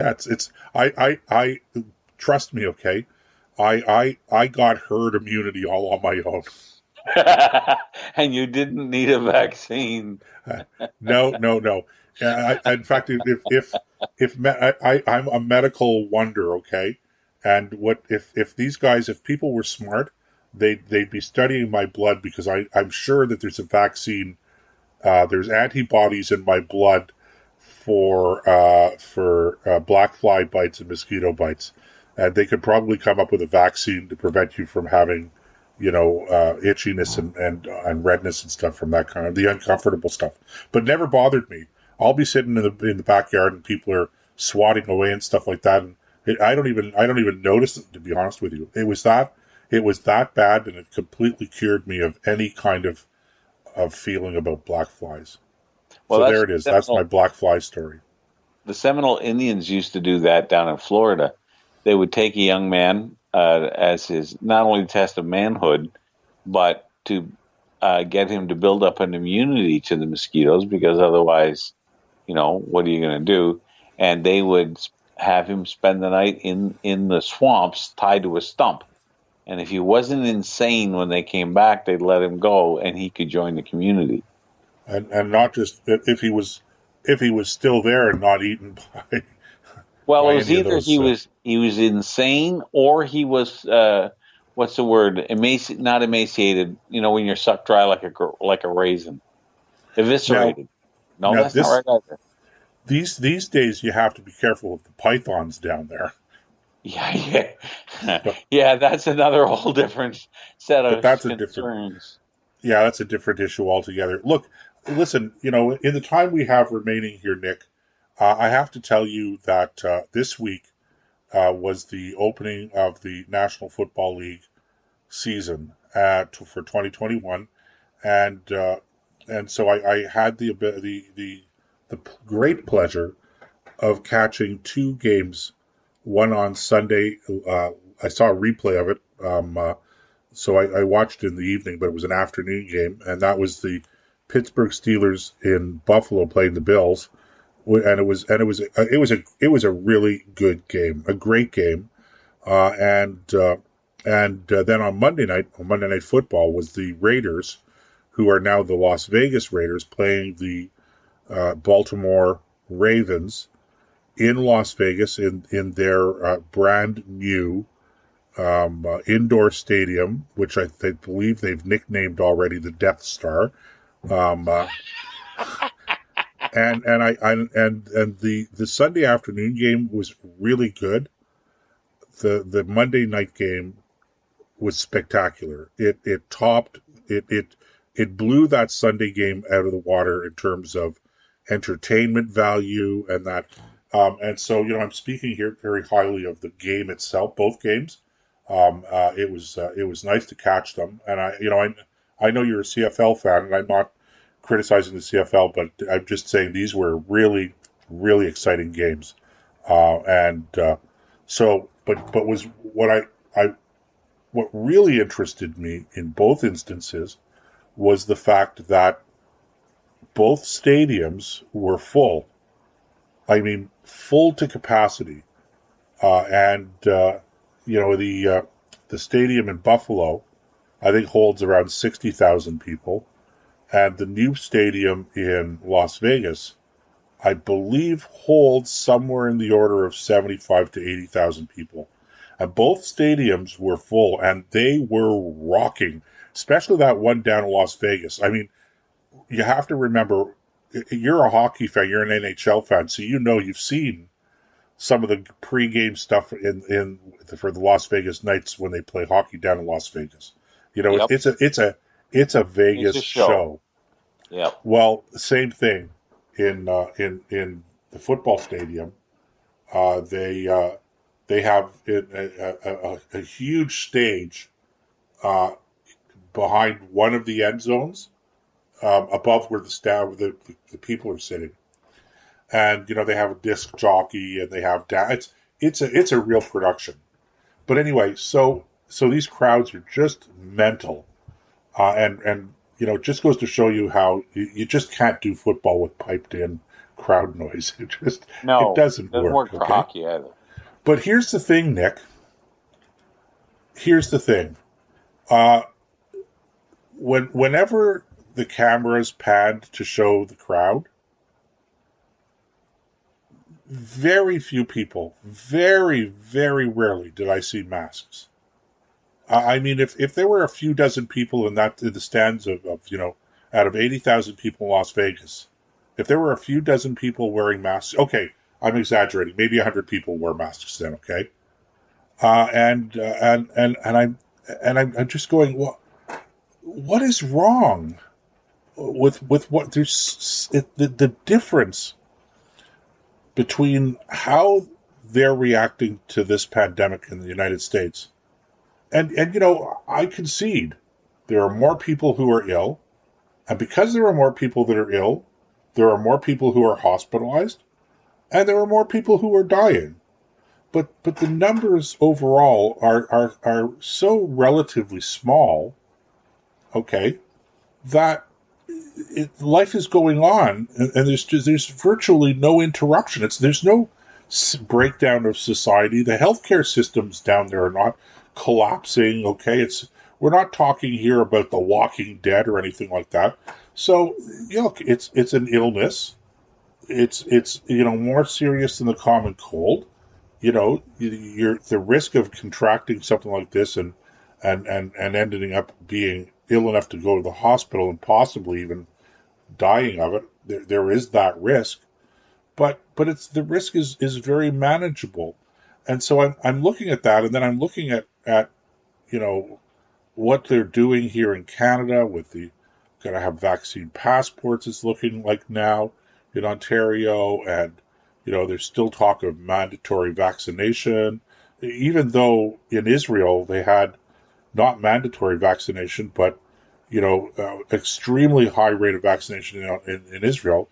it's I trust me, okay. I got herd immunity all on my own. And you didn't need a vaccine. Uh, no, no, no. In fact, I'm a medical wonder, okay. And what if these guys, if people were smart, they'd be studying my blood because I'm sure that there's a vaccine. There's antibodies in my blood for black fly bites and mosquito bites, and they could probably come up with a vaccine to prevent you from having, itchiness and redness and stuff from that kind of the uncomfortable stuff. But never bothered me. I'll be sitting in the backyard and people are swatting away and stuff like that, and I don't even notice it, to be honest with you. It was that bad, and it completely cured me of any kind of feeling about black flies. Well, So there that's it is. That's my black fly story. the Seminole Indians used to do that down in Florida. They would take a young man as his not only test of manhood, but to get him to build up an immunity to the mosquitoes, because otherwise, what are you going to do? And they would have him spend the night in the swamps tied to a stump. And if he wasn't insane when they came back, they'd let him go and he could join the community. And not just if he was still there and not eaten by Well, it by was any of either those. he was insane, or he was what's the word? Not emaciated. When you're sucked dry like a raisin, Now eviscerated. No, now that's not this right either. these days you have to be careful with the pythons down there. Yeah, yeah, But yeah. That's another whole different set but of that's a different concerns. yeah, that's a different issue altogether. Look, listen, in the time we have remaining here, Nick, I have to tell you that this week was the opening of the National Football League season for 2021, and so I had the great pleasure of catching two games. One on Sunday, I saw a replay of it, so I watched it in the evening, but it was an afternoon game, and that was the Pittsburgh Steelers in Buffalo playing the Bills, and it was a really good game, a great game, and then on Monday Night Football was the Raiders, who are now the Las Vegas Raiders, playing the Baltimore Ravens in Las Vegas in their brand new indoor stadium, which I believe they've nicknamed already the Death Star. Um, uh, and the Sunday afternoon game was really good. The Monday night game was spectacular. It blew that Sunday game out of the water in terms of entertainment value and that. And so, I'm speaking here very highly of the game itself, both games. It was nice to catch them, and I know you're a CFL fan, and I'm not criticizing the CFL, but I'm just saying these were really really exciting games, and so but was I what really interested me in both instances was the fact that both stadiums were full. I mean, full to capacity, and the stadium in Buffalo, I think holds around 60,000 people, and the new stadium in Las Vegas, I believe, holds somewhere in the order of 75 to 80,000 people. And both stadiums were full, and they were rocking, especially that one down in Las Vegas. I mean, you have to remember, you're a hockey fan, you're an NHL fan, so you've seen some of the pregame stuff for the Las Vegas Knights when they play hockey down in Las Vegas. Yep, It's a it's Vegas a show. show. Yep. Well, same thing in the football stadium. They have a huge stage uh, behind one of the end zones, above where the people are sitting, and they have a disc jockey and they have it's a real production. But anyway, so these crowds are just mental, and it just goes to show you how you just can't do football with piped in crowd noise. It No, doesn't doesn't work, work for okay? hockey either. But here's the thing, Nick. Here's the thing. Uh, whenever the cameras panned to show the crowd, very few people, very, very rarely did I see masks. I mean, if there were a few dozen people in the stands of out of 80,000 people in Las Vegas, if there were a few dozen people wearing masks, okay, I'm exaggerating. Maybe 100 people wear masks then, okay? And I'm just going, what is wrong with what the difference between how they're reacting to this pandemic in the United States. And I concede there are more people who are ill, and because there are more people that are ill, there are more people who are hospitalized, and there are more people who are dying. But the numbers overall are so relatively small, okay, that life is going on, and there's virtually no interruption. There's no breakdown of society. The healthcare systems down there are not collapsing. Okay, we're not talking here about the Walking Dead or anything like that. So look, it's an illness. It's more serious than the common cold. You're the risk of contracting something like this and ending up being ill enough to go to the hospital and possibly even dying of it. There is that risk, but it's the risk is very manageable, and so I'm looking at that, and then I'm looking at you know what they're doing here in Canada with the going to have vaccine passports. It's looking like now in Ontario, and there's still talk of mandatory vaccination, even though in Israel they had not mandatory vaccination, but extremely high rate of vaccination in Israel,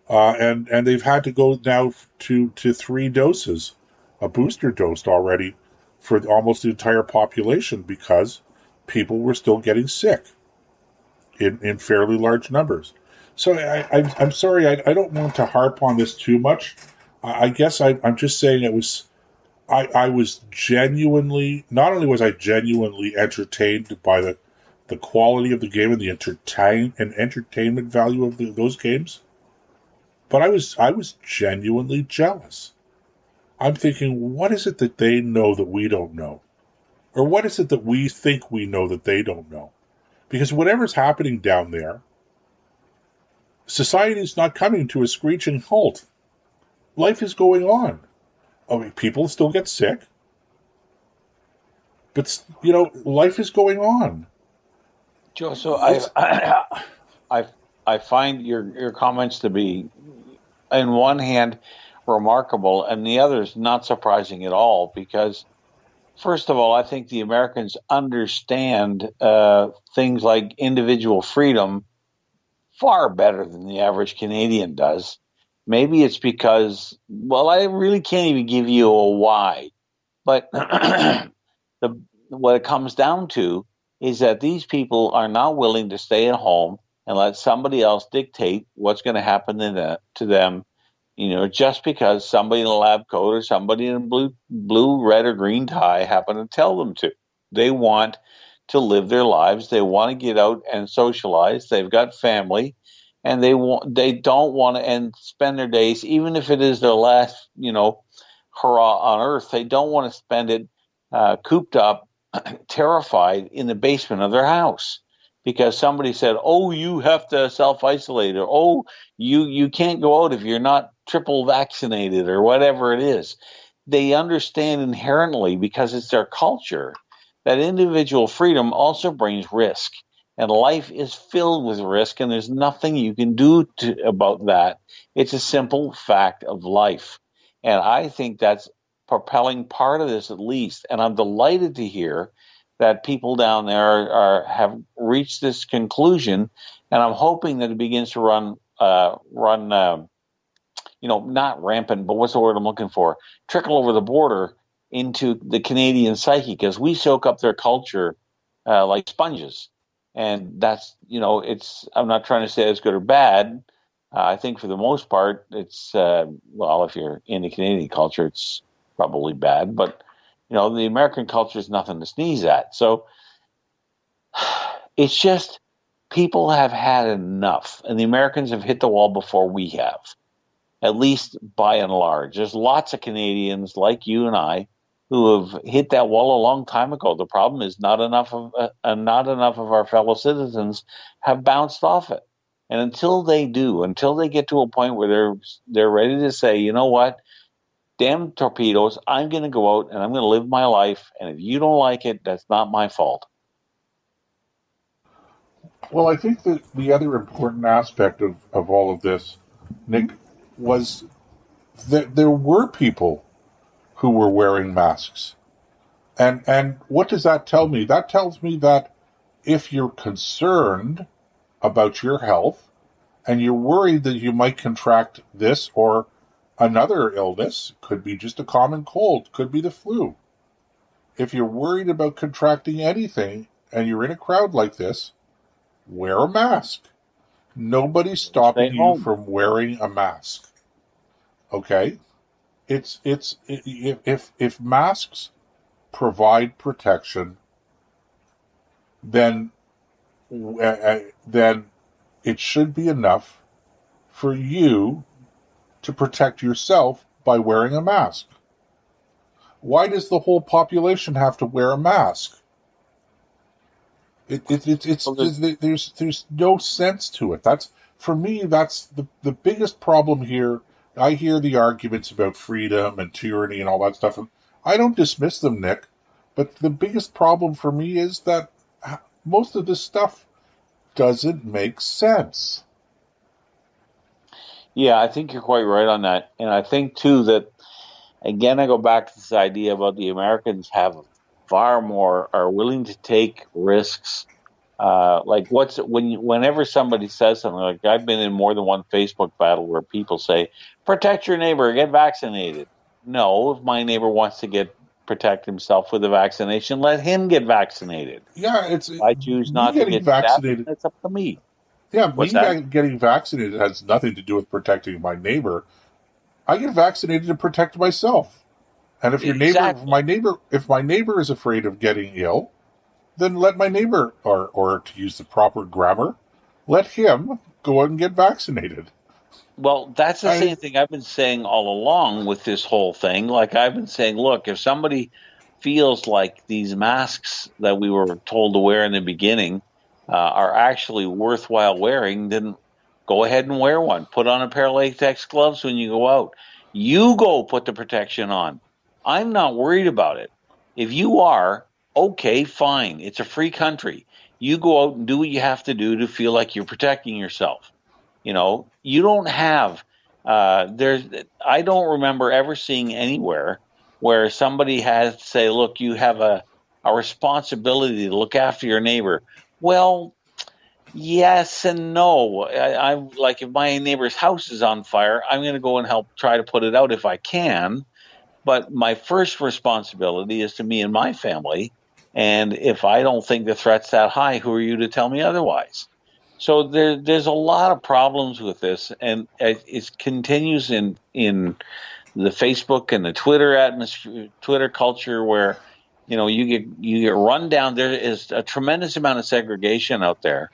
and they've had to go now to 3 doses, a booster dose already for almost the entire population because people were still getting sick in fairly large numbers. So I'm sorry, I don't want to harp on this too much. I guess I'm just saying I was genuinely, not only was I genuinely entertained by the quality of the game and the entertainment value of those games, but I was genuinely jealous. I'm thinking, what is it that they know that we don't know? Or what is it that we think we know that they don't know? Because whatever's happening down there, society is not coming to a screeching halt. Life is going on. I mean, people still get sick, but life is going on. Joe, so It's I find your comments to be, in one hand, remarkable, and the other is not surprising at all. Because, first of all, I think the Americans understand things like individual freedom far better than the average Canadian does. Maybe it's because, well, I really can't even give you a why, but what it comes down to is that these people are not willing to stay at home and let somebody else dictate what's going to happen to them. Just because somebody in a lab coat or somebody in a blue, red, or green tie happen to tell them to. They want to live their lives. They want to get out and socialize. They've got family, and they don't want to and spend their days, even if it is their last, hurrah on earth. They don't want to spend it cooped up, terrified in the basement of their house because somebody said, "Oh, you have to self-isolate," or "Oh, you can't go out if you're not triple vaccinated," or whatever it is. They understand inherently, because it's their culture, that individual freedom also brings risk, and life is filled with risk, and there's nothing you can do about that. It's a simple fact of life, and I think that's propelling part of this, at least. And I'm delighted to hear that people down there have reached this conclusion, and I'm hoping that it begins to run not rampant, but what's the word I'm looking for? Trickle over the border into the Canadian psyche, because we soak up their culture like sponges. And that's, I'm not trying to say it's good or bad, I think for the most part, it's well, if you're in the Canadian culture, it's probably bad, but the American culture is nothing to sneeze at. So it's just people have had enough, and the Americans have hit the wall before we have, at least by and large. There's lots of Canadians like you and I who have hit that wall a long time ago. The problem is not enough of our fellow citizens have bounced off it. And until they do, until they get to a point where they're ready to say, you know what, damn torpedoes, I'm going to go out and I'm going to live my life. And if you don't like it, that's not my fault. Well, I think that the other important aspect of all of this, Nick, was that there were people who were wearing masks. And what does that tell me? That tells me that if you're concerned about your health and you're worried that you might contract this or another illness, could be just a common cold, could be the flu. If you're worried about contracting anything and you're in a crowd like this, wear a mask. Nobody's Stay stopping you home. from wearing a mask. Okay? If masks provide protection, then then it should be enough for you to protect yourself by wearing a mask. Why does the whole population have to wear a mask? It's Well, there's no sense to it. That's for me. That's the biggest problem here. I hear the arguments about freedom and tyranny and all that stuff, and I don't dismiss them, Nick. But the biggest problem for me is that most of this stuff doesn't make sense. yeah, I think you're quite right on that. And I think, too, that again, I go back to this idea about the Americans have far more are willing to take risks. Like whenever somebody says something, like I've been in more than one Facebook battle where people say, "Protect your neighbor, get vaccinated." No, if my neighbor wants to get protect himself with a vaccination, let him get vaccinated. Yeah, If I choose me not to getting get stabbed, vaccinated. that's up to me. Yeah, What's that? getting vaccinated has nothing to do with protecting my neighbor. I get vaccinated to protect myself. And Exactly. if my neighbor is afraid of getting ill, then let my neighbor, or to use the proper grammar, let him go out and get vaccinated. Well, that's the I same thing I've been saying all along with this whole thing. Like I've been saying, look, if somebody feels like these masks that we were told to wear in the beginning are actually worthwhile wearing, then go ahead and wear one. Put on a pair of latex gloves when you go out. You go put the protection on. I'm not worried about it. If you are, okay, fine. It's a free country. You go out and do what you have to do to feel like you're protecting yourself. You don't have there's I don't remember ever seeing anywhere where somebody has to say, look, you have a responsibility to look after your neighbor. Well, yes and no. I'm like, if my neighbor's house is on fire, I'm going to go and help try to put it out if I can. But my first responsibility is to me and my family. And if I don't think the threat's that high, who are you to tell me otherwise? So there's a lot of problems with this, and it continues in the Facebook and the Twitter atmosphere, Twitter culture, where you get run down. There is a tremendous amount of segregation out there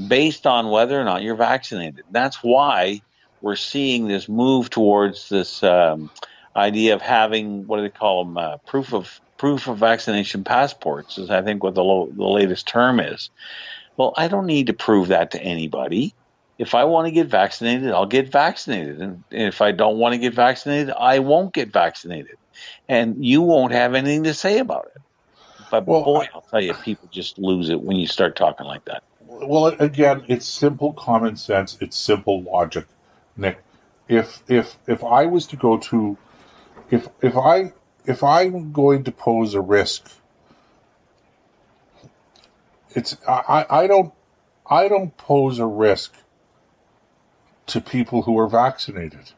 based on whether or not you're vaccinated. That's why we're seeing this move towards this idea of having, what do they call them, proof of vaccination passports, is I think what the latest term is. Well, I don't need to prove that to anybody. If I want to get vaccinated, I'll get vaccinated. And if I don't want to get vaccinated, I won't get vaccinated. And you won't have anything to say about it. But well, boy, I'll tell you, people just lose it when you start talking like that. again, it's simple common sense. It's simple logic, Nick. If I was to go to if I'm going to pose a risk, it's I don't pose a risk to people who are vaccinated.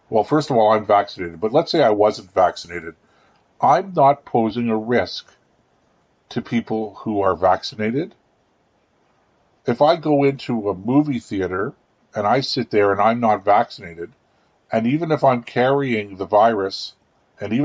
Well, first of all, I'm vaccinated, but let's say I wasn't vaccinated. I'm not posing a risk to people who are vaccinated. If I go into a movie theater and I sit there and I'm not vaccinated, and even if I'm carrying the virus, and even